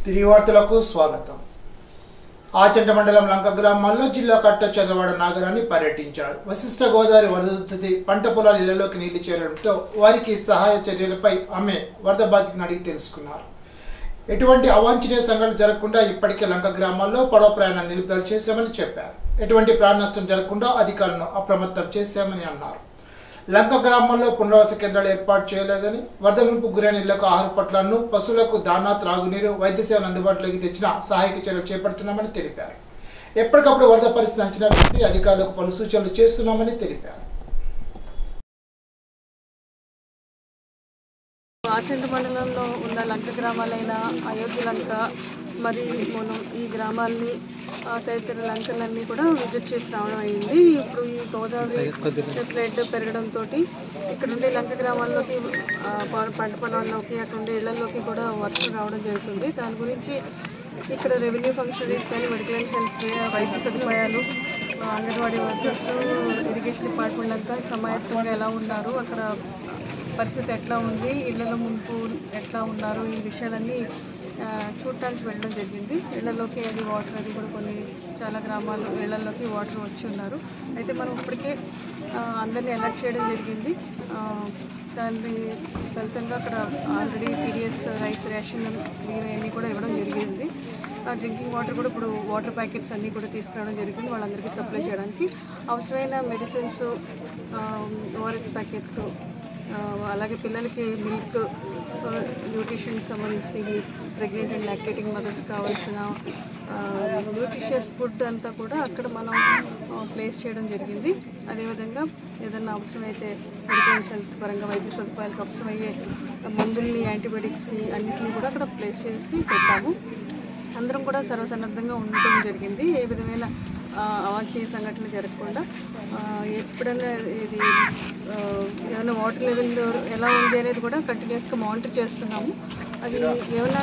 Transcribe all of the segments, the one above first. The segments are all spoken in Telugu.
తిరిగి వార్తలకు స్వాగతం. ఆచంట మండలం లంక గ్రామాల్లో జిల్లా కట్ట చంద్రవాడ నాగరాన్ని పర్యటించారు. వశిష్ఠ గోదావరి వరద పంట పొలాల ఇళ్లలోకి నీళ్లు చేరడంతో వారికి సహాయ చర్యలపై ఆమె వరద బాధితులను అడిగి తెలుసుకున్నారు. ఎటువంటి అవాంఛనీయ సంఘటనలు జరగకుండా ఇప్పటికే లంక గ్రామాల్లో పడవ ప్రయాణాన్ని నిలుపుదల చేశామని చెప్పారు. ఎటువంటి ప్రాణ నష్టం జరగకుండా అధికారులను అప్రమత్తం చేశామని అన్నారు. లంక గ్రామంలో పునరావాస కేంద్రాలు ఏర్పాటు చేయలేదని, వరద ముంపు గురైన ఇళ్లకు ఆహార పట్లను, పశువులకు దానా, త్రాగునీరు, వైద్య సేవలు అందుబాటులోకి తెచ్చిన సహాయక చర్యలు చేపడుతున్నామని తెలిపారు. ఎప్పటికప్పుడు వరద పరిస్థితి అంచనా వేసి అధికారులకు పలు సూచనలు చేస్తున్నామని తెలిపారు. ఆచంట మండలంలో ఉన్న లంక గ్రామాలైన అయోధ్య లంక మరి మనం ఈ గ్రామాల్ని తదితర లంకలన్నీ కూడా విజిట్ చేసి రావడం అయింది. ఇప్పుడు ఈ గోదావరి ఫ్లడ్ పెరగడంతో ఇక్కడ ఉండే లంక గ్రామాల్లోకి, పంట పొలాల్లోకి, అక్కడ ఉండే ఇళ్లలోకి కూడా వర్షం రావడం జరుగుతుంది. దాని గురించి ఇక్కడ రెవెన్యూ ఫంక్షనరీస్ కానీ, మెడికల్ అండ్ హెల్త్, వైద్య సదుపాయాలు, అంగన్వాడీ వర్కర్స్, ఇరిగేషన్ డిపార్ట్మెంట్ అంతా సమాయత్తంగా ఎలా ఉన్నారు, అక్కడ పరిస్థితి ఎట్లా ఉంది, ఇళ్లలో ముంపు ఎట్లా ఉన్నారు, ఈ విషయాలన్నీ చూడటానికి వెళ్ళడం జరిగింది. ఇళ్లలోకి అది వాటర్ అది కూడా చాలా గ్రామాల్లో ఇళ్లలోకి వాటర్ వచ్చి ఉన్నారు. అయితే మనం ఇప్పటికే అందరినీ అలర్ట్ చేయడం జరిగింది. దాని ఫలితంగా అక్కడ ఆల్రెడీ పీడిఎస్ రైస్ రేషన్ ఇవన్నీ కూడా ఇవ్వడం జరిగింది. డ్రింకింగ్ వాటర్ కూడా ఇప్పుడు వాటర్ ప్యాకెట్స్ అన్నీ కూడా తీసుకురావడం జరిగింది వాళ్ళందరికీ సప్లై చేయడానికి. అవసరమైన మెడిసిన్స్, ఓఆర్ఎస్ ప్యాకెట్స్, అలాగే పిల్లలకి మిల్క్, న్యూట్రిషన్కి సంబంధించినవి, ప్రెగ్నెంట్ అండ్ లాక్టేటింగ్ మదర్స్ కావాల్సిన న్యూట్రిషియస్ ఫుడ్ అంతా కూడా అక్కడ మనం ప్లేస్ చేయడం జరిగింది. అదేవిధంగా ఏదన్నా అవసరమైతే మెడికల్ అండ్ హెల్త్ పరంగా వైద్య సదుపాయాలకు అవసరమయ్యే మందుల్ని, యాంటీబయాటిక్స్ని అన్నింటినీ కూడా అక్కడ ప్లేస్ చేసి పెట్టాము. అందరం కూడా సర్వసన్నద్ధంగా ఉండటం జరిగింది. ఏ విధమైన అవాంఛనీయ సంఘటనలు జరగకుండా. ఎప్పుడైనా ఇది ఏమైనా వాటర్ లెవెల్ ఎలా ఉంది అనేది కూడా కంటిన్యూస్గా మానిటర్ చేస్తున్నాము. అది ఏమైనా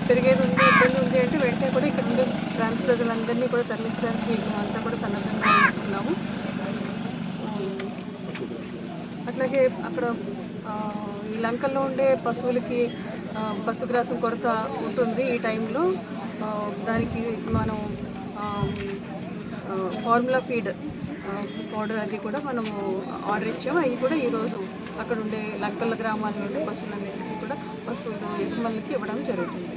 పెరిగేది ఉంది, ఇబ్బంది ఉంది అంటే వెంటనే కూడా ఇక్కడ ఉండే ప్రాంత ప్రజలందరినీ కూడా తరలించడానికి అంతా కూడా సన్నద్ధంగా ఉంటున్నాము. అట్లాగే అక్కడ ఈ లంకల్లో ఉండే పశువులకి పశుగ్రాసం కొరత ఉంటుంది ఈ టైంలో. దానికి మనం ఫార్ములా ఫీడ్ పౌడర్ అది కూడా మనము ఆర్డర్ ఇచ్చాము. అవి కూడా ఈరోజు అక్కడ ఉండే లంకల గ్రామాల నుండి పశువులన్నింటినీ కూడా పశువులు యజమానులకి ఇవ్వడం జరుగుతుంది.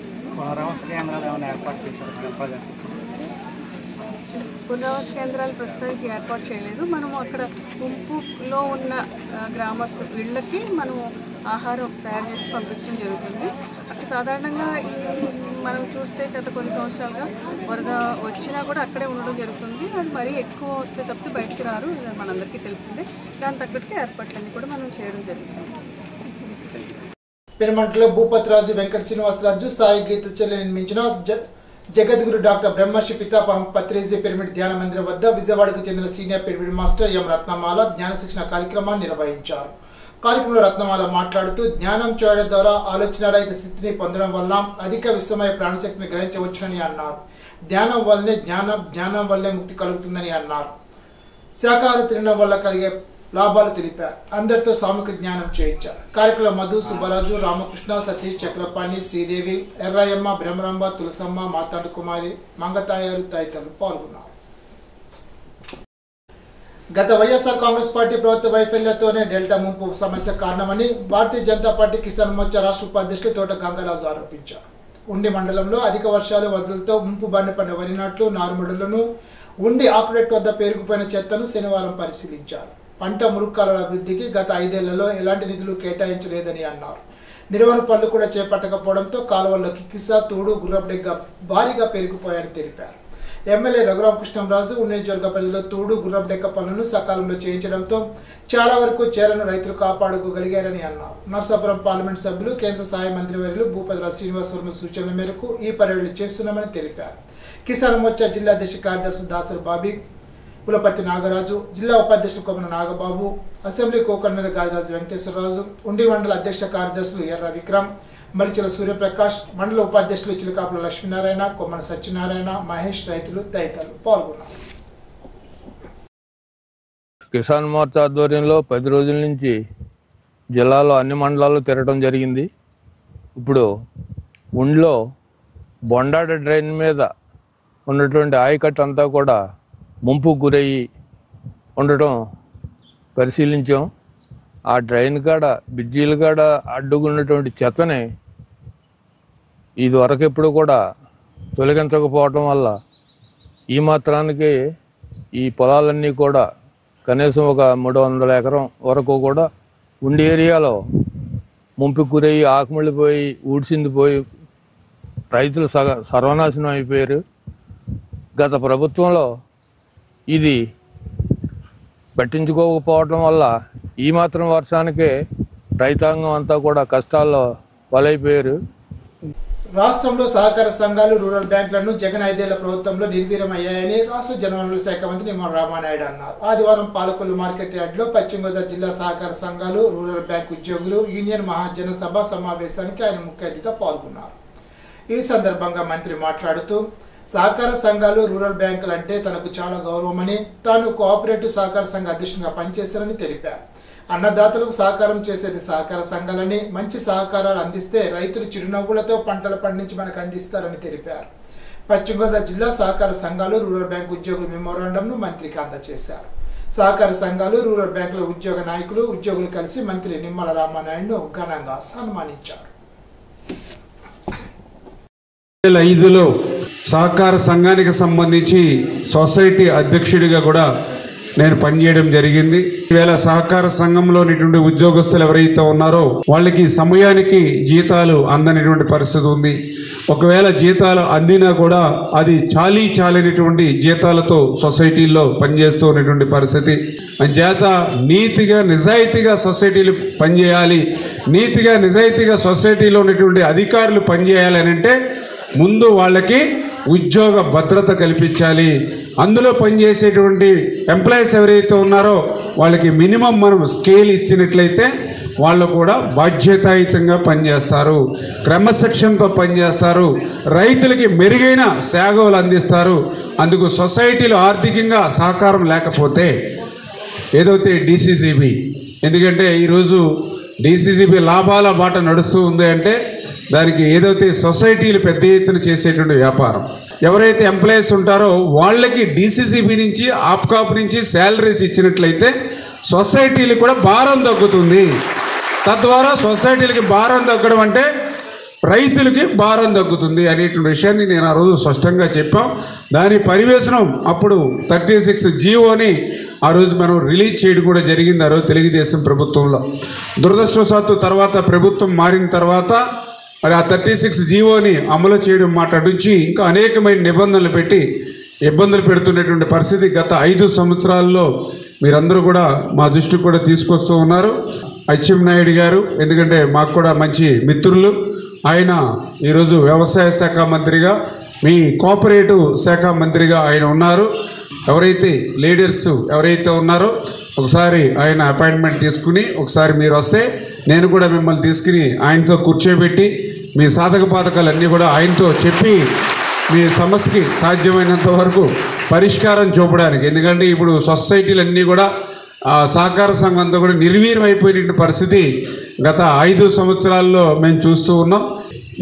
పునరావాస కేంద్రాలు ప్రస్తుతానికి ఏర్పాటు చేయలేదు. మనము అక్కడ ముంపులో ఉన్న గ్రామస్తు ఇళ్ళకి మనము ఆహారం తయారు చేసి పంపించడం జరుగుతుంది. అక్కడ సాధారణంగా మనం చూస్తే గత కొన్ని సంవత్సరాలుగా వరద వచ్చినా కూడా అక్కడే ఉండడం జరుగుతుంది. అది మరీ ఎక్కువ వస్తే తప్పితే బయటకు రారు, మనందరికీ తెలిసిందే. దాని తగ్గట్టుగా ఏర్పాట్లన్నీ కూడా మనం చేయడం జరుగుతుంది. పెనుమంటలో భూపతిరాజు వెంకట శ్రీనివాసరాజు సాయి గీత చెల్లి నిర్మించిన జగద్గురు డాక్టర్ బ్రహ్మర్షి పితామహ పత్రేజీ పిరమిడ్ ధ్యాన మందిరం వద్ద విజయవాడకు చెందిన సీనియర్ పిరమిడ్ మాస్టర్ ఎం రత్నమాల జ్ఞాన శిక్షణ కార్యక్రమాన్ని నిర్వహించారు. కార్యక్రమంలో రత్నమాల మాట్లాడుతూ, ధ్యానం చేయడం ద్వారా ఆలోచన రహిత స్థితిని పొందడం వల్ల అధిక విశ్వమయ ప్రాణశక్తిని గ్రహించవచ్చునని అన్నారు. ధ్యానం వల్లనే జ్ఞానం వల్లే ముక్తి కలుగుతుందని అన్నారు. శాకాహారం తినడం వల్ల కలిగే లాభాలు తెలిపారు. అందరితో సామూహిక జ్ఞానం చేయించారు. కార్యక్రమంలో మధు, సుబ్బరాజు, రామకృష్ణ, సతీష్, చక్రపాణి, శ్రీదేవి, ఎర్రాయమ్మ, బ్రహ్మరంభ, తులసమ్మ, మాతాండు కుమారి, మంగతాయారు తదితరులు పాల్గొన్నారు. గత వైఎస్ఆర్ కాంగ్రెస్ పార్టీ ప్రభుత్వ వైఫల్యంతోనే డెల్టా ముంపు సమస్య కారణమని భారతీయ జనతా పార్టీ కిసాన్ మోర్చా రాష్ట్ర ఉపాధ్యక్షులు తోట గంగరాజు ఆరోపించారు. ఉండి మండలంలో అధిక వర్షాలు వరదలతో ముంపు బారిన పడిన వరి నాట్లు, నారుమడులను, ఉండి ఆకుడెట్ వద్ద పేరుకుపోయిన చెత్తను శనివారం పరిశీలించారు. పంట మురుక్కాల అభివృద్ధికి గత 5 ఏళ్లలో ఎలాంటి నిధులు కేటాయించలేదని అన్నారు. నిర్వహణ పనులు కూడా చేపట్టకపోవడంతో కాలువల్లోకి కిసా, తోడు, గుర్రపుడెగ్గ భారీగా పేరుకుపోయారని తెలిపారు. ఎమ్మెల్యే రఘురామకృష్ణంరాజు నియోజకవర్గ పరిధిలో తోడు, గుర్రపుడెక్క పనులను సకాలంలో చేయించడంతో చాలా వరకు చేరను రైతులు కాపాడుకోగలిగారని అన్నారు. నర్సాపురం పార్లమెంట్ సభ్యులు, కేంద్ర సహాయ మంత్రివర్యులు భూపతిరాజు శ్రీనివాసవర్మ సూచనల మేరకు ఈ పర్యటనలు చేస్తున్నామని తెలిపారు. కిసాన్ మోర్చా జిల్లా అధ్యక్ష కార్యదర్శి దాసరి బాబీ, కులపతి నాగరాజు, జిల్లా ఉపాధ్యక్షులు కొమ్మన నాగబాబు, అసెంబ్లీ కోకన్నెల గాదిరాజు వెంకటేశ్వరరాజు, ఉండి మండల అధ్యక్ష కార్యదర్శులు ఎర్ర విక్రమ్, మరిచెల సూర్యప్రకాష్, మండల ఉపాధ్యక్షులు చిలకాపుల లక్ష్మీనారాయణ, కొమ్మన సత్యనారాయణ, మహేష్ రైతులు తదితరులు పాల్గొన్నారు. కిసాన్ మోర్చా ఆధ్వర్యంలో 10 రోజుల నుంచి జిల్లాలో అన్ని మండలాలు తిరగడం జరిగింది. ఇప్పుడు ఉండిలో బొండాడ డ్రైన్ మీద ఉన్నటువంటి ఆయకట్టు అంతా కూడా ముంపు గురయ్యి ఉండటం పరిశీలించాం. ఆ డ్రైన్ కాడ బ్రిడ్జీల కాడ అడ్డుకున్నటువంటి చెత్తని ఇదివరకు ఎప్పుడు కూడా తొలగించకపోవటం వల్ల ఈ మాత్రానికి ఈ పొలాలన్నీ కూడా కనీసం ఒక 300 ఎకరం వరకు కూడా ఉండి ఏరియాలో ముంపు గురయ్యి ఆకుమళ్ళిపోయి ఊడ్చిందిపోయి రైతులు సర్వనాశనం అయిపోయారు. గత ప్రభుత్వంలో ఇది పట్టించుకోకపోవటం వల్ల ఈ మాత్రం వర్షానికే రైతాంగం అంతా కూడా కష్టాల్లో బలైపోయారు. రాష్ట్రంలో సహకార సంఘాలు రూరల్ బ్యాంకులను జగన్ 5 ఏళ్ల ప్రభుత్వంలో నిర్వీర్యమయ్యాయని రాష్ట్ర జనవనరుల శాఖ మంత్రి నిమ్మల రామానాయుడు అన్నారు. ఆదివారం పాలకొల్లు మార్కెట్ యార్డులో పశ్చిమ గోదావరి జిల్లా సహకార సంఘాలు రూరల్ బ్యాంక్ ఉద్యోగులు యూనియన్ మహాజన సభ సమావేశానికి ఆయన ముఖ్య అతిథిగా పాల్గొన్నారు. ఈ సందర్భంగా మంత్రి మాట్లాడుతూ సహకార సంఘాలు రూరల్ బ్యాంకులు అంటే తనకు చాలా గౌరవమని, తాను కోఆపరేటివ్ సహకార సంఘ అధ్యక్షునిగా పనిచేశారని తెలిపారు. అన్నదాతలకు సహకారం చేసేది సహకార సంఘాలని, మంచి సహకారాలు అందిస్తే రైతులు చిరునవ్వులతో పంటలు పండించి మనకు అందిస్తారని తెలిపారు. పశ్చిమ గోదావరి జిల్లా సహకార సంఘాలు రూరల్ బ్యాంక్ ఉద్యోగుల మెమోరాండంను మంత్రికి అందజేశారు. సహకార సంఘాలు రూరల్ బ్యాంకుల ఉద్యోగ నాయకులు ఉద్యోగులు కలిసి మంత్రి నిమ్మల రామానాయుడును ఘనంగా సన్మానించారు. 2005లో సహకార సంఘానికి సంబంధించి సొసైటీ అధ్యక్షుడిగా కూడా నేను పనిచేయడం జరిగింది. ఈవేళ సహకార సంఘంలోనిటువంటి ఉద్యోగస్తులు ఎవరైతే ఉన్నారో వాళ్ళకి సమయానికి జీతాలు అందనటువంటి పరిస్థితి ఉంది. ఒకవేళ జీతాలు అందినా కూడా అది చాలినటువంటి జీతాలతో సొసైటీల్లో పనిచేస్తూ ఉన్నటువంటి పరిస్థితి. అంచేత నీతిగా నిజాయితీగా సొసైటీలు పనిచేయాలి, నీతిగా నిజాయితీగా సొసైటీలో ఉన్నటువంటి అధికారులు పనిచేయాలి అని అంటే ముందు వాళ్ళకి ఉద్యోగ భద్రత కల్పించాలి. అందులో పనిచేసేటువంటి ఎంప్లాయీస్ ఎవరైతే ఉన్నారో వాళ్ళకి మినిమం మనం స్కేల్ ఇచ్చినట్లయితే వాళ్ళు కూడా బాధ్యతాయుతంగా పనిచేస్తారు, క్రమశిక్షణతో పనిచేస్తారు, రైతులకి మెరుగైన సేవలు అందిస్తారు. అందుకు సొసైటీలు ఆర్థికంగా సహకారం లేకపోతే ఏదైతే డీసీసీబీ, ఎందుకంటే ఈరోజు డీసీసీబీ లాభాల బాట నడుస్తూ ఉంది అంటే దానికి ఏదైతే సొసైటీలు పెద్ద ఎత్తున చేసేటువంటి వ్యాపారం. ఎవరైతే ఎంప్లాయీస్ ఉంటారో వాళ్ళకి డీసీసీబీ నుంచి ఆప్కాప్ నుంచి శాలరీస్ ఇచ్చినట్లయితే సొసైటీలకు కూడా భారం తగ్గుతుంది. తద్వారా సొసైటీలకి భారం తగ్గడం అంటే రైతులకి భారం తగ్గుతుంది అనేటువంటి విషయాన్ని నేను ఆ రోజు స్పష్టంగా చెప్పాం. దాని పరివేశనం అప్పుడు 36 జీవోని ఆ రోజు మనం రిలీజ్ చేయడం కూడా జరిగింది ఆ రోజు తెలుగుదేశం ప్రభుత్వంలో. దురదృష్టవశాత్తు తర్వాత ప్రభుత్వం మారిన తర్వాత మరి ఆ 36 జీవోని అమలు చేయడం మాట నుంచి ఇంకా అనేకమైన నిబంధనలు పెట్టి ఇబ్బందులు పెడుతున్నటువంటి పరిస్థితి గత 5 సంవత్సరాల్లో మీరందరూ కూడా మా దృష్టికి కూడా తీసుకొస్తూ ఉన్నారు. అచ్చెన్నాయుడు గారు ఎందుకంటే మాకు కూడా మంచి మిత్రులు, ఆయన ఈరోజు వ్యవసాయ శాఖ మంత్రిగా, మీ కోఆపరేటివ్ శాఖ మంత్రిగా ఆయన ఉన్నారు. ఎవరైతే లీడర్స్ ఎవరైతే ఉన్నారో ఒకసారి ఆయన అపాయింట్మెంట్ తీసుకుని ఒకసారి మీరు వస్తే నేను కూడా మిమ్మల్ని తీసుకుని ఆయనతో కూర్చోబెట్టి మీ సాధక బాధకాలన్నీ కూడా ఆయనతో చెప్పి మీ సమస్యకి సాధ్యమైనంత వరకు పరిష్కారం చూపడానికి, ఎందుకంటే ఇప్పుడు సొసైటీలన్నీ కూడా సహకార సంఘం అంతా కూడా నిర్వీర్యం అయిపోయిన పరిస్థితి గత 5 సంవత్సరాల్లో మేము చూస్తూ ఉన్నాం.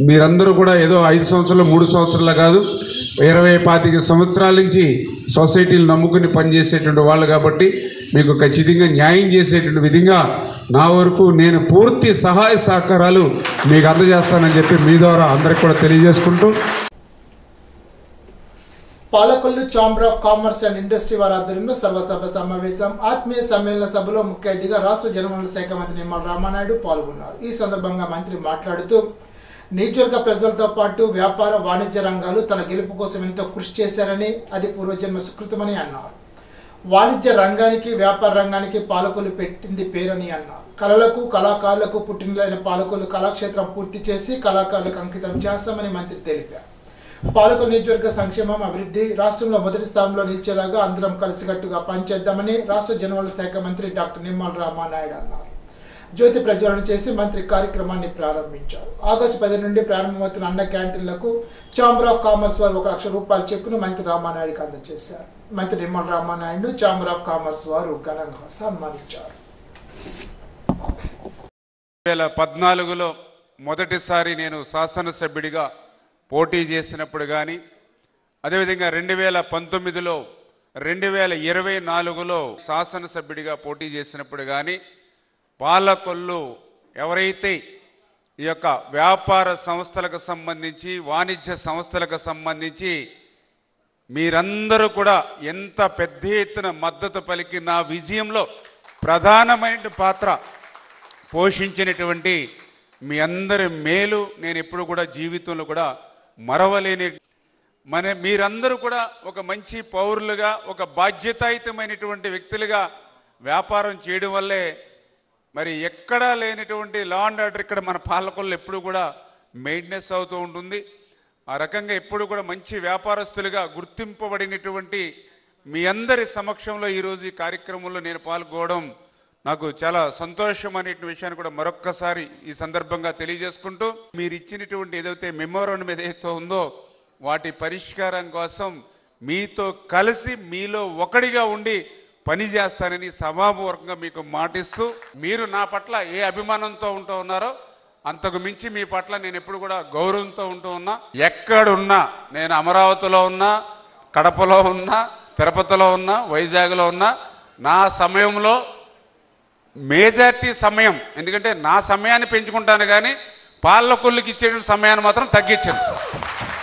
మీరందరూ కూడా ఏదో 5 సంవత్సరాలు 3 సంవత్సరాలు కాదు 20-25 సంవత్సరాల నుంచి సొసైటీలు నమ్ముకుని పనిచేసేటువంటి వాళ్ళు కాబట్టి మీకు ఖచ్చితంగా న్యాయం చేసేటువంటి విధంగా నా వరకు నేను పూర్తి సహాయ సహకారాలు మీకు అందజేస్తానని చెప్పి మీ ద్వారా అందరికి కూడా తెలియజేసుకుంటూ Palakollu chamber of commerce and industry వారి ఆధ్వర్యంలో సర్వసభ సమావేశం ఆత్మీయ సమ్మేళన సభలో ముఖ్య అతిథిగా రాష్ట్ర జనవనరుల శాఖ మంత్రి నిమ్మల రామానాయుడు పాల్గొన్నారు. ఈ సందర్భంగా మంత్రి మాట్లాడుతూ నియోజకవర్గ ప్రజలతో పాటు వ్యాపార వాణిజ్య రంగాలు తన గెలుపు కోసం ఎంతో కృషి చేశారని, అది పూర్వజన్మ సుకృతమని అన్నారు. వాణిజ్య రంగానికి వ్యాపార రంగానికి పాలకొల్లు పెట్టింది పేరని అన్నారు. కళలకు కళాకారులకు పుట్టినలైన పాలకొల్లు కళాక్షేత్రం పూర్తి చేసి కళాకారులకు అంకితం చేస్తామని మంత్రి తెలిపారు. పాలకొల్లు నియోజకవర్గ సంక్షేమం అభివృద్ధి రాష్ట్రంలో మొదటి స్థానంలో నిలిచేలాగా అందరం కలిసికట్టుగా పనిచేద్దామని రాష్ట్ర జనవనరుల శాఖ మంత్రి డాక్టర్ నిమ్మల రామానాయుడు అన్నారు. జ్యోతి ప్రజ్వలన చేసి మంత్రి కార్యక్రమాన్ని ప్రారంభించారు. ఆగస్టు 10 నుండి ప్రారంభమవుతున్న అన్న క్యాంటీన్లకు ఛాంబర్ ఆఫ్ కామర్స్ వారు 1 లక్ష రూపాయల చెక్కును మంత్రి రామానాయుడికి అందజేశారు. మంత్రి Nimmala Ramanaidu chamber of commerce వారు ఘనంగా సన్మానించారు. 2014లో మొదటిసారి నేను శాసనసభ్యుడిగా పోటీ చేసినప్పుడు కానీ, అదేవిధంగా 2019లో 2024లో శాసనసభ్యుడిగా పోటీ చేసినప్పుడు కానీ పాలకొల్లు ఎవరైతే ఈ యొక్క వ్యాపార సంస్థలకు సంబంధించి, వాణిజ్య సంస్థలకు సంబంధించి మీరందరూ కూడా ఎంత పెద్ద ఎత్తున మద్దతు పలికి నా విజయంలో ప్రధానమైన పాత్ర పోషించినటువంటి మీ అందరి మేలు నేను ఎప్పుడు కూడా జీవితంలో కూడా మరవలేని. మీరందరూ కూడా ఒక మంచి పౌరులుగా, ఒక బాధ్యతాయుతమైనటువంటి వ్యక్తులుగా వ్యాపారం చేయడం వల్లే మరి ఎక్కడా లేనటువంటి లా అండ్ ఆర్డర్ ఇక్కడ మన పాలకొల్లు ఎప్పుడు కూడా మెయింటెనెన్స్ అవుతూ ఉంటుంది. ఆ రకంగా ఎప్పుడు కూడా మంచి వ్యాపారస్తులుగా గుర్తింపబడినటువంటి మీ అందరి సమక్షంలో ఈరోజు ఈ కార్యక్రమంలో నేను పాల్గొనడం నాకు చాలా సంతోషం అనే విషయాన్ని కూడా మరొక్కసారి ఈ సందర్భంగా తెలియజేసుకుంటూ, మీరు ఇచ్చినటువంటి ఏదైతే మెమోరాండం ఏదైతే ఉందో వాటి పరిష్కారం కోసం మీతో కలిసి మీలో ఒకడిగా ఉండి పనిచేస్తానని సభాపూర్వకంగా మీకు మాటిస్తూ, మీరు నా పట్ల ఏ అభిమానంతో ఉంటూ ఉన్నారో అంతకు మించి మీ పట్ల నేను ఎప్పుడు కూడా గౌరవంతో ఉంటూ ఉన్నా. ఎక్కడున్నా, నేను అమరావతిలో ఉన్నా, కడపలో ఉన్నా, తిరుపతిలో ఉన్నా, వైజాగ్లో ఉన్నా, నా సమయంలో మేజారిటీ సమయం, ఎందుకంటే నా సమయాన్ని పెంచుకుంటాను కానీ పాలకొల్లుకి ఇచ్చే సమయాన్ని మాత్రం తగ్గించాను.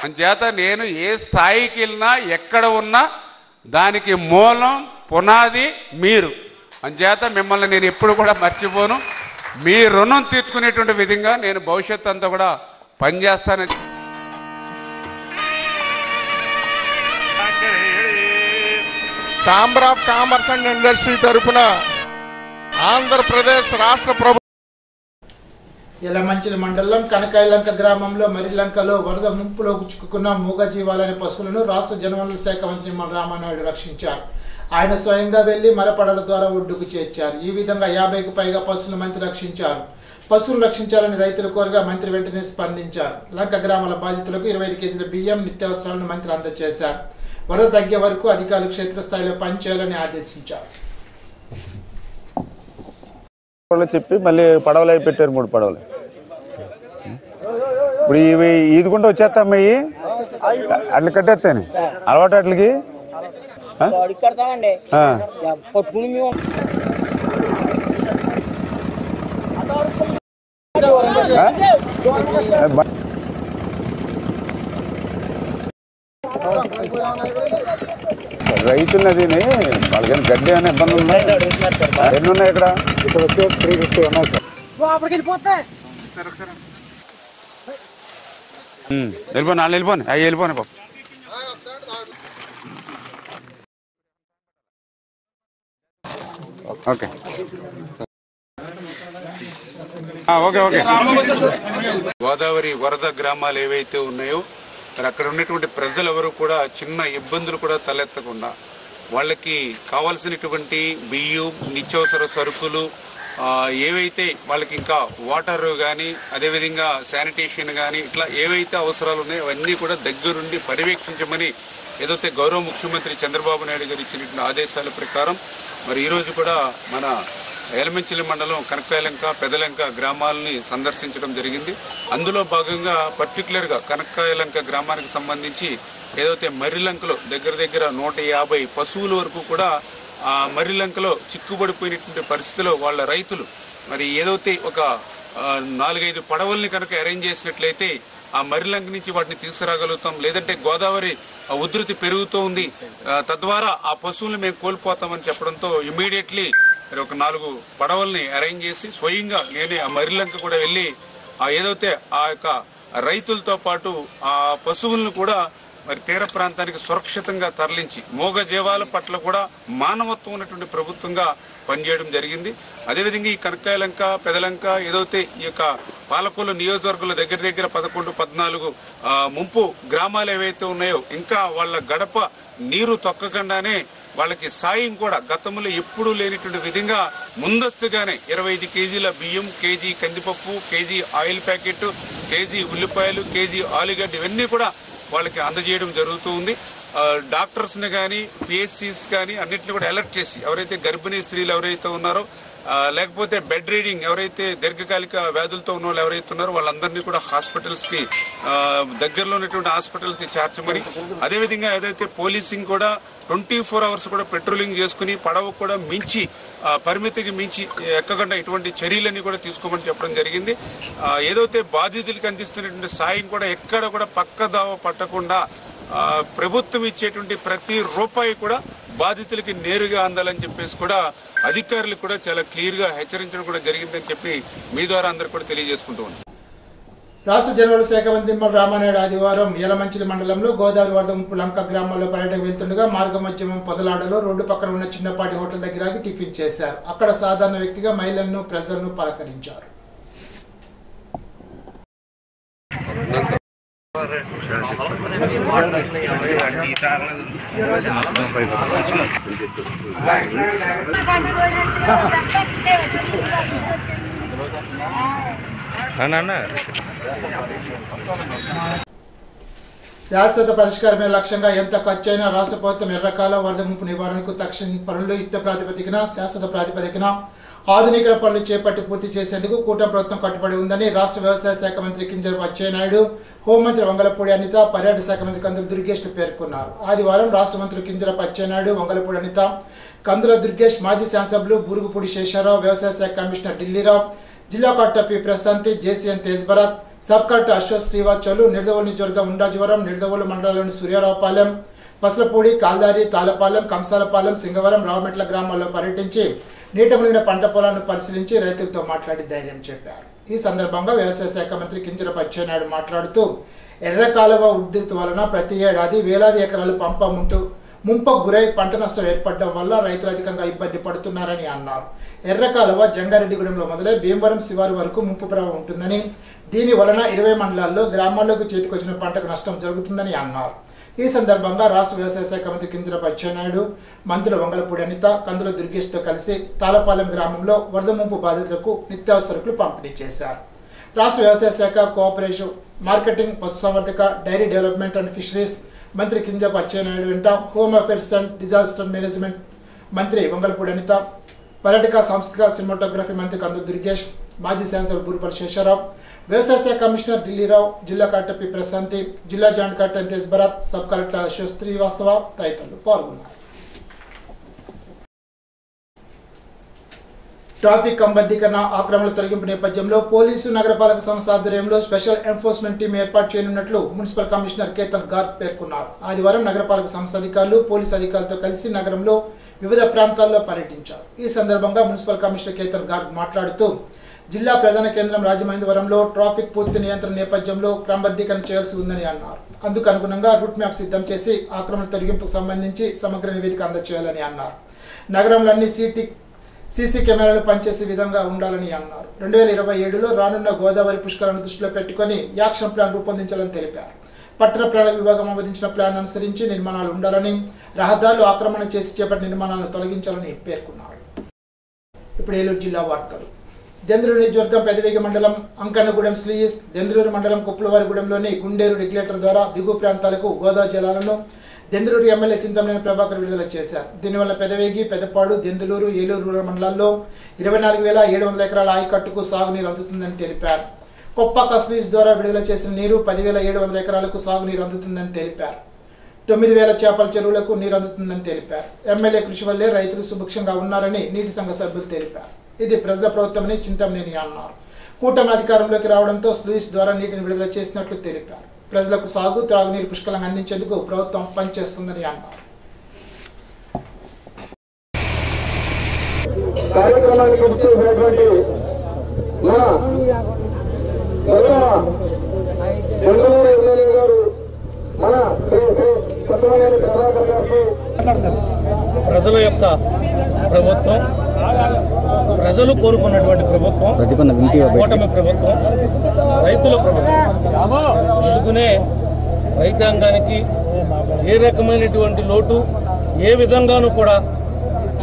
అంచేత నేను ఏ స్థాయికి వెళ్ళినా, ఎక్కడ ఉన్నా దానికి మూలం పునాది మీరు. అంచేత మిమ్మల్ని నేను ఎప్పుడు కూడా మర్చిపోను. మీ రుణం తీర్చుకునేటువంటి విధంగా నేను భవిష్యత్తు అంతా కూడా పనిచేస్తానని. Chamber of commerce and industry తరఫున ఆంధ్రప్రదేశ్ రాష్ట్ర ప్రభుత్వం యలమంచిలి మండలం కనకాయలంక గ్రామంలో మరిలంకలో వరద ముంపులో చిక్కుకున్న మూగజీవాలనే పశువులను రాష్ట్ర జలవనరుల శాఖ మంత్రి నిమ్మల రామానాయుడు రక్షించారు. ఆయన స్వయంగా వెళ్లి మరపడల ద్వారా ఒడ్డుకు చేర్చారు. ఈ విధంగా 50కు పైగా పశువులను మంత్రి రక్షించారు. పశువులను రక్షించాలని రైతులు కోరగా మంత్రి వెంటనే స్పందించారు. లంక గ్రామాల బాధితులకు 25 కేజీల బియ్యం, నిత్యావసరాలను మంత్రి అందజేశారు. వరద తగ్గే వరకు అధికారులు క్షేత్రస్థాయిలో పనిచేయాలని ఆదేశించారు. చెప్పి మళ్ళీ పడవలు అవి పెట్టారు, 3 పడవలు. ఇప్పుడు ఇవి ఈదుకుంటూ వచ్చేస్తాం, అయ్యి అట్లా కట్టేస్తాను అలవాటు అట్లకి. రైతులు అదిని వాళ్ళకి గడ్డి అనే ఇబ్బంది ఉందా? ఎన్ని ఉన్నాయి ఇక్కడ? వచ్చి 350 ఉన్నాయి సార్. వెళ్ళిపోను, వాళ్ళు వెళ్ళిపోను, అవి వెళ్ళిపోను బాబు. Okay okay okay. గోదావరి వరద గ్రామాలు ఏవైతే ఉన్నాయో మరి అక్కడ ఉన్నటువంటి ప్రజలు ఎవరు కూడా చిన్న ఇబ్బందులు కూడా తలెత్తకుండా వాళ్ళకి కావాల్సినటువంటి బియ్యం, నిత్యావసర సరుకులు ఏవైతే వాళ్ళకి ఇంకా వాటర్ కానీ, అదేవిధంగా శానిటేషన్ కానీ, ఇట్లా ఏవైతే అవసరాలు ఉన్నాయో అవన్నీ కూడా దగ్గరుండి పర్యవేక్షించమని ఏదైతే గౌరవ ముఖ్యమంత్రి చంద్రబాబు నాయుడు గారు ఇచ్చినటువంటి ఆదేశాల ప్రకారం మరి ఈరోజు కూడా మన యలమంచిలి మండలం కనకాయలంక, పెదలంక గ్రామాలని సందర్శించడం జరిగింది. అందులో భాగంగా పర్టికులర్గా కనకాయలంక గ్రామానికి సంబంధించి ఏదైతే మర్రిలంకలో దగ్గర దగ్గర 150 పశువుల వరకు కూడా ఆ మర్రిలంకలో చిక్కుబడిపోయినటువంటి పరిస్థితిలో వాళ్ళ రైతులు మరి ఏదైతే ఒక 4-5 పడవల్ని కనుక అరేంజ్ చేసినట్లయితే ఆ మర్రిలంక నుంచి వాటిని తీసుకురాగలుగుతాం. లేదంటే గోదావరి ఉధృతి పెరుగుతూ ఉంది, తద్వారా ఆ పశువులను మేము కోల్పోతామని చెప్పడంతో ఇమీడియట్లీ ఒక 4 పడవల్ని అరేంజ్ చేసి స్వయంగా నేనే ఆ మర్రిలంక కూడా వెళ్ళి ఏదైతే ఆ యొక్క రైతులతో పాటు ఆ పశువులను కూడా మరి తీర ప్రాంతానికి సురక్షితంగా తరలించి మూగ జీవాల పట్ల కూడా మానవత్వం ఉన్నటువంటి ప్రభుత్వంగా పనిచేయడం జరిగింది. అదేవిధంగా ఈ కనకాయలంక, పెదలంక ఏదైతే ఈ యొక్క పాలకొల్లు నియోజకవర్గంలో దగ్గర దగ్గర 11-14 ముంపు గ్రామాలు ఏవైతే ఉన్నాయో ఇంకా వాళ్ళ గడప నీరు తొక్కకుండానే వాళ్ళకి సాయం కూడా గతంలో ఎప్పుడూ లేనిటువంటి విధంగా ముందస్తుగానే 25 కేజీల బియ్యం, కేజీ కందిపప్పు, కేజీ ఆయిల్ ప్యాకెట్, కేజీ ఉల్లిపాయలు, కేజీ ఆలుగడ్డ ఇవన్నీ కూడా వాళ్ళకి అందజేయడం జరుగుతూ ఉంది. డాక్టర్స్ని కానీ, పిఎస్సీస్ కానీ అన్నింటినీ కూడా అలర్ట్ చేసి ఎవరైతే గర్భిణీ స్త్రీలు ఎవరైతే ఉన్నారో లేకపోతే బెడ్ రీడింగ్ ఎవరైతే దీర్ఘకాలిక వ్యాధులతో ఉన్న వాళ్ళు ఎవరైతే ఉన్నారో వాళ్ళందరినీ కూడా హాస్పిటల్స్ కి దగ్గరలో ఉన్నటువంటి హాస్పిటల్స్ కి చేర్చమని, అదేవిధంగా ఏదైతే పోలీసింగ్ కూడా 24 hours కూడా పెట్రోలింగ్ చేసుకుని పడవ కూడా మించి పరిమితికి మించి ఎక్కకుండా ఇటువంటి చర్యలన్నీ కూడా తీసుకోమని చెప్పడం జరిగింది. ఏదైతే బాధితులకు అందిస్తున్నటువంటి సాయం కూడా ఎక్కడ కూడా పక్కదావ పట్టకుండా ప్రభుత్వం ఇచ్చేటువంటి ప్రతి రూపాయి కూడా బాధితులకి నేరుగా అందాలని చెప్పేసి కూడా అధికారులకు కూడా చాలా క్లియర్ గా హెచ్చరించడం కూడా జరిగిందని చెప్పి మీ ద్వారా అందరికి కూడా తెలియజేసుకుంటూ ఉన్నాం. రాష్ట్ర జనవరి శాఖ మంత్రి నిమ్మల రామానాయుడు ఆదివారం యలమంచిలి మండలంలో గోదావరి వరద ముంపు లంక గ్రామాల్లో పర్యటన వెళ్తుండగా మార్గమధ్యమం పొదలాడలో రోడ్డు పక్కన ఉన్న చిన్నపాటి హోటల్ దగ్గర ఆగి టిఫిన్ చేశారు. అక్కడ సాధారణ వ్యక్తిగా మహిళలను ప్రజలను పలకరించారు. శాశ్వత పరిష్కారమే లక్ష్యంగా ఎంత ఖర్చైనా రాష్ట్ర ప్రభుత్వం ఎర్రకాల వరద ముంపు నివారణకు తక్షణ పనులు యుద్ధ ప్రాతిపదికన శాశ్వత ప్రాతిపదికన ఆధునిక పనులు చేపట్టి పూర్తి చేసేందుకు కూటమి ప్రభుత్వం కట్టుబడి ఉందని రాష్ట్ర వ్యవసాయ శాఖ మంత్రి కింజరాపు అచ్చెన్నాయుడు, హోంమంత్రి వంగలపూడి అనిత, పర్యాటక శాఖ మంత్రి కందుల దుర్గేష్ పేర్కొన్నారు. ఆదివారం రాష్ట్ర మంత్రులు కింజరాపు అచ్చెన్నాయుడు, వంగలపూడి అనిత, కందుల దుర్గేష్, మాజీ శాసనసభ్యులు బూరుగుపూడి శేషారావు, వ్యవసాయ శాఖ కమిషనర్ ఢిల్లీరావు, జిల్లా collector P Prashanti, జేసీఎన్ Tejbharat, sub collector Ashok శ్రీవాచోలు, Nidadavolu నియోజకవర్గం ఉండాజివరం, నిడదవోలు మండలంలోని సూర్యారావుపాలెం, పసలపూడి, కాల్దారి, తాళపాలెం, కంసాలపాలెం, సింగవరం, రావమెట్ల గ్రామాల్లో పర్యటించి నీట మునిగిన పంట పొలాలను పరిశీలించి రైతులతో మాట్లాడి ధైర్యం చెప్పారు. ఈ సందర్భంగా వ్యవసాయ శాఖ మంత్రి కింజరాపు అచ్చెన్నాయుడు మాట్లాడుతూ ఎర్ర కాలువ ఉధృతి వలన ప్రతి ఏడాది వేలాది ఎకరాలు ముంపకు గురై పంట నష్టం ఏర్పడడం వల్ల రైతులు అధికంగా ఇబ్బంది పడుతున్నారని అన్నారు. ఎర్ర కాలువ జంగారెడ్డిగూడెంలో మొదలై భీమవరం శివారు వరకు ముంపు ప్రభావం ఉంటుందని, దీని వలన 20 మండలాల్లో గ్రామాల్లోకి చేతికొచ్చిన పంటకు నష్టం జరుగుతుందని అన్నారు. ఈ సందర్భంగా రాష్ట్ర వ్యవసాయ శాఖ మంత్రి కింజరాపు అచ్చెన్నాయుడు మంత్రులు వంగలపూడి అనిత, కందుల దుర్గేష్తో కలిసి తాళపాలెం గ్రామంలో వరద ముంపు బాధితులకు నిత్యావసరకులు పంపిణీ చేశారు. రాష్ట్ర వ్యవసాయ శాఖ, కోఆపరేషన్, మార్కెటింగ్, పశుసంవర్ధక, డైరీ డెవలప్మెంట్ అండ్ ఫిషరీస్ మంత్రి కింజరాపు అచ్చెన్నాయుడు వెంట home affairs and disaster management మంత్రి వంగలపూడి అనిత, పర్యాటక, సాంస్కృతిక, సినిమాటోగ్రఫీ మంత్రి కందుల దుర్గేష్, మాజీ శాసనసభ్యులు బూరుగుపల్లి శేషారావు, వ్యవసాయ శాఖ కమిషనర్ ఢిల్లీరావు, జిల్లా కలెక్టర్ పి ప్రశాంతి, జిల్లా joint collector Tejbharat, sub collector Ashok Srivastava తదితరులు పాల్గొన్నారు. ట్రాఫిక్ కంబద్ధీకరణ, ఆక్రమణల తొలగింపు నేపథ్యంలో పోలీసు, నగరపాలక సంస్థ ఆధ్వర్యంలో స్పెషల్ ఎన్ఫోర్స్మెంట్ టీం ఏర్పాటు చేయనున్నట్లు మున్సిపల్ కమిషనర్ కేతన్ గార్గ్ పేర్కొన్నారు. ఆదివారం నగరపాలక సంస్థ అధికారులు, పోలీసు అధికారులతో కలిసి నగరంలో వివిధ ప్రాంతాల్లో పర్యటించారు. ఈ సందర్భంగా మున్సిపల్ కమిషనర్ కేతన్ గార్గ్ మాట్లాడుతూ జిల్లా ప్రధాన కేంద్రం రాజమహేంద్రవరంలో ట్రాఫిక్ పూర్తి నియంత్రణ నేపథ్యంలో క్రమబద్ధీకరణ చేయాల్సి ఉందని అన్నారు. అందుకు అనుగుణంగా రూట్ మ్యాప్ సిద్ధం చేసి ఆక్రమణ తొలగింపుకు సంబంధించి సమగ్ర నివేదిక అందజేయాలని అన్నారు. నగరంలో అన్ని సీసీ కెమెరాలు పనిచేసే విధంగా ఉండాలని అన్నారు. 2027లో రానున్న గోదావరి పుష్కరాలను దృష్టిలో పెట్టుకుని యాక్షన్ ప్లాన్ రూపొందించాలని తెలిపారు. పట్టణ ప్రణాళిక విభాగం ఆమోదించిన ప్లాన్ అనుసరించి నిర్మాణాలు ఉండాలని, రహదారులు ఆక్రమణ చేసి చేపట్టిన నిర్మాణాలను తొలగించాలని పేర్కొన్నారు. ఇప్పుడు ఏలూరు జిల్లా వార్తలు. దెందులూరు నియోజకవర్గం పెదవేగి మండలం అంకన్నగూడెం స్లీస్, దెందులూరు మండలం కుప్పలవారిగూడెంలోని గుండేరు రెగ్యులేటర్ ద్వారా దిగువ ప్రాంతాలకు గోదావరి జలాలను దెందులూరు ఎమ్మెల్యే చింతమనేని ప్రభాకర్ విడుదల చేశారు. దీనివల్ల పెదవేగి, పెదపాడు, దెందులూరు, ఏలూరు రూరల్ మండలాల్లో 24,700 ఎకరాల ఆయకట్టుకు సాగునీరు అందుతుందని తెలిపారు. కొప్పక స్లీస్ ద్వారా విడుదల చేసిన నీరు 10,700 ఎకరాలకు సాగునీరు అందుతుందని తెలిపారు. 9,000 చేపల చెరువులకు నీరు అందుతుందని తెలిపారు. ఎమ్మెల్యే కృషి వల్లే రైతులు సుభిక్షంగా ఉన్నారని నీటి సంఘ సభ్యులు తెలిపారు. ఇది ప్రజల ప్రభుత్వమని చింతమనేని అన్నారు. కూటమి అధికారంలోకి రావడంతో స్లూయిస్ ద్వారా నీటిని విడుదల చేసినట్లు తెలిపారు. ప్రజలకు సాగు, త్రాగునీరు పుష్కలంగా అందించేందుకు ప్రభుత్వం పనిచేస్తుందని అన్నారు. ప్రజల యొక్క ప్రభుత్వం, ప్రజలు కోరుకున్నటువంటి ప్రభుత్వం, కూటమి ప్రభుత్వం, రైతుల ప్రభుత్వం. అందుకునే రైతాంగానికి ఏ రకమైనటువంటి లోటు ఏ విధంగానూ కూడా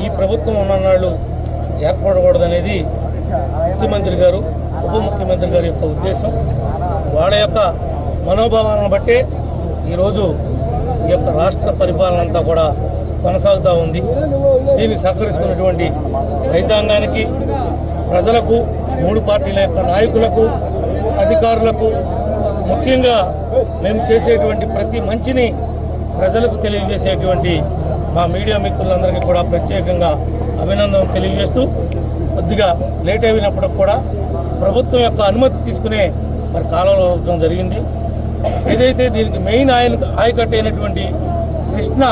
ఈ ప్రభుత్వం ఉన్ననాళ్ళు ఏర్పడకూడదనేది ముఖ్యమంత్రి గారు, ఉప ముఖ్యమంత్రి గారి యొక్క ఉద్దేశం. వాళ్ళ యొక్క మనోభావాలను బట్టే ఈరోజు ఈ యొక్క రాష్ట్ర పరిపాలన అంతా కూడా కొనసాగుతూ ఉంది. దీనికి సహకరిస్తున్నటువంటి రైతాంగానికి, ప్రజలకు, 3 పార్టీల యొక్క నాయకులకు, అధికారులకు, ముఖ్యంగా మేము చేసేటువంటి ప్రతి మంచిని ప్రజలకు తెలియజేసేటువంటి మా మీడియా మిత్రులందరికీ కూడా ప్రత్యేకంగా అభినందనలు తెలియజేస్తూ, కొద్దిగా లేట్ అయినప్పుడు కూడా ప్రభుత్వం యొక్క అనుమతి తీసుకునే మరి కాలంలో అవడం జరిగింది. ఏదైతే దీనికి మెయిన్ ఆయకట్టు అయినటువంటి కృష్ణా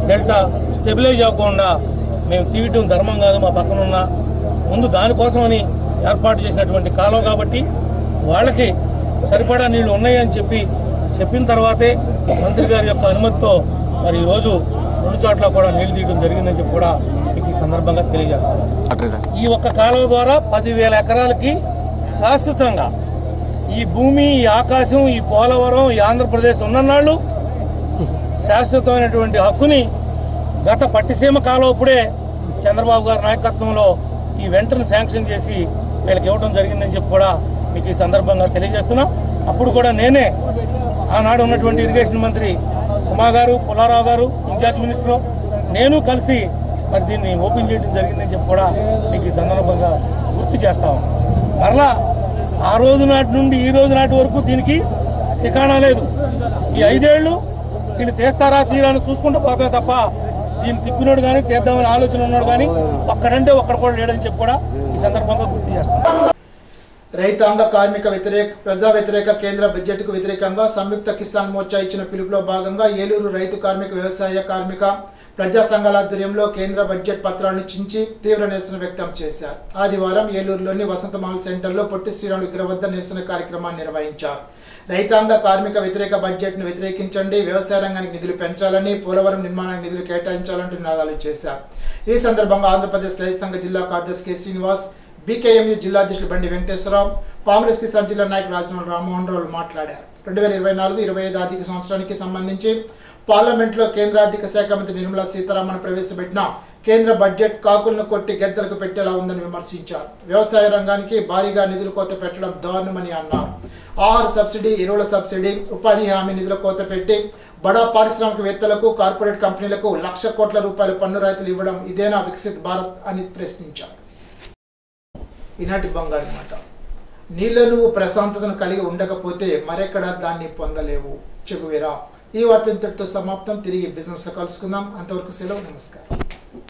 డెల్టా స్టెబిలైజ్ అవ్వకుండా మేము తీయటం ధర్మం కాదు. మా పక్కన ఉన్న ముందు దానికోసమని ఏర్పాటు చేసినటువంటి కాలం కాబట్టి వాళ్ళకి సరిపడా నీళ్లు ఉన్నాయని చెప్పిన తర్వాతే మంత్రి గారి యొక్క అనుమతితో మరి ఈరోజు 2 చోట్ల కూడా నీళ్లు తీయడం జరిగిందని చెప్పి కూడా మీకు ఈ సందర్భంగా తెలియజేస్తాను. ఈ ఒక్క కాలువ ద్వారా 10,000 ఎకరాలకి శాశ్వతంగా ఈ భూమి, ఈ ఆకాశం, ఈ పోలవరం, ఈ ఆంధ్రప్రదేశ్ ఉన్ననాళ్ళు శాశ్వతమైనటువంటి హక్కుని గత పట్టిసీమ కాలువప్పుడే చంద్రబాబు గారి నాయకత్వంలో ఈ వెంటనే శాంక్షన్ చేసి వీళ్ళకి ఇవ్వడం జరిగిందని చెప్పి కూడా మీకు ఈ సందర్భంగా తెలియజేస్తున్నా. అప్పుడు కూడా నేనే ఆనాడు ఉన్నటువంటి ఇరిగేషన్ మంత్రి ఉమా గారు, పుల్లారావు గారు, ఇన్ఛార్జ్ మినిస్టర్, నేను కలిసి మరి దీన్ని ఓపెన్ చేయడం జరిగిందని చెప్పి కూడా మీకు ఈ సందర్భంగా గుర్తు చేస్తాము. మరలా ఆ రోజు నాటి నుండి ఈ రోజు నాటి వరకు దీనికి ఠికాణా లేదు. ఈ 5 ఏళ్లు దీన్ని తీస్తారా తీరాని చూసుకుంటూ పోతాయి తప్ప దీన్ని తిప్పినోడు కానీ తీద్దామని ఆలోచన ఉన్నాడు కానీ ఒక్కడంటే ఒక్కడ కూడా లేడని చెప్పి కూడా ఈ సందర్భంగా గుర్తు చేస్తాం. రైతాంగ కార్మిక ప్రజా వ్యతిరేక కేంద్ర బడ్జెట్ కు వ్యతిరేకంగా సంయుక్త కిసాన్ మోర్చా ఇచ్చిన పిలుపులో భాగంగా ఏలూరు రైతు కార్మిక, వ్యవసాయ కార్మిక ప్రజా సంఘాల ఆధ్వర్యంలో కేంద్ర బడ్జెట్ పత్రాన్ని చించి తీవ్ర నిరసన వ్యక్తం చేశారు. ఆదివారం ఏలూరులోని వసంతమహల్ సెంటర్లో పొట్టి శ్రీరాములు విగ్రహం వద్ద నిరసన కార్యక్రమాన్ని నిర్వహించారు. రైతాంగ కార్మిక వ్యతిరేక బడ్జెట్ ను వ్యతిరేకించండి, వ్యవసాయ రంగానికి నిధులు పెంచాలని, పోలవరం నిర్మాణానికి నిధులు కేటాయించాలంటూ నినాదాలు చేశారు. ఈ సందర్భంగా ఆంధ్రప్రదేశ్ రైతు సంఘ జిల్లా కార్యదర్శి కె శ్రీనివాస్, బీకేఎంయూ జిల్లా అధ్యక్షులు బండి వెంకటేశ్వరరావు, కాంగ్రెస్ కిసాన్ జిల్లా నాయకులు రాజమౌళి రామ్మోహన్ రావు మాట్లాడారు. 2024-25 ఆర్థిక సంవత్సరానికి సంబంధించి పార్లమెంట్లో కేంద్ర ఆర్థిక శాఖ మంత్రి నిర్మలా సీతారామన్ ప్రవేశపెట్టిన కేంద్ర బడ్జెట్ కాకులను కొట్టి గద్దలకు పెట్టేలా ఉందని విమర్శించారు. వ్యవసాయ రంగానికి భారీగా నిధుల కోత పెట్టడం దారుణమని అన్నారు. ఆహార సబ్సిడీ, ఎరువుల సబ్సిడీ, ఉపాధి హామీ నిధుల కోత పెట్టి బడా పారిశ్రామికవేత్తలకు, కార్పొరేట్ కంపెనీలకు లక్ష కోట్ల రూపాయల పన్ను రాయితీలు ఇవ్వడం ఇదేనా వికసిత్ భారత్ అని ప్రశ్నించారు. ఈనాటి బంగారు మాట: నీళ్ళ నువ్వు ప్రశాంతతను కలిగి ఉండకపోతే మరెక్కడా దాన్ని పొందలేవు. చెగువేరా. ఈ వార్త ఇంతటితో సమాప్తం. తిరిగి బిజినెస్ లో కలుసుకుందాం. అంతవరకు సెలవు. నమస్కారం.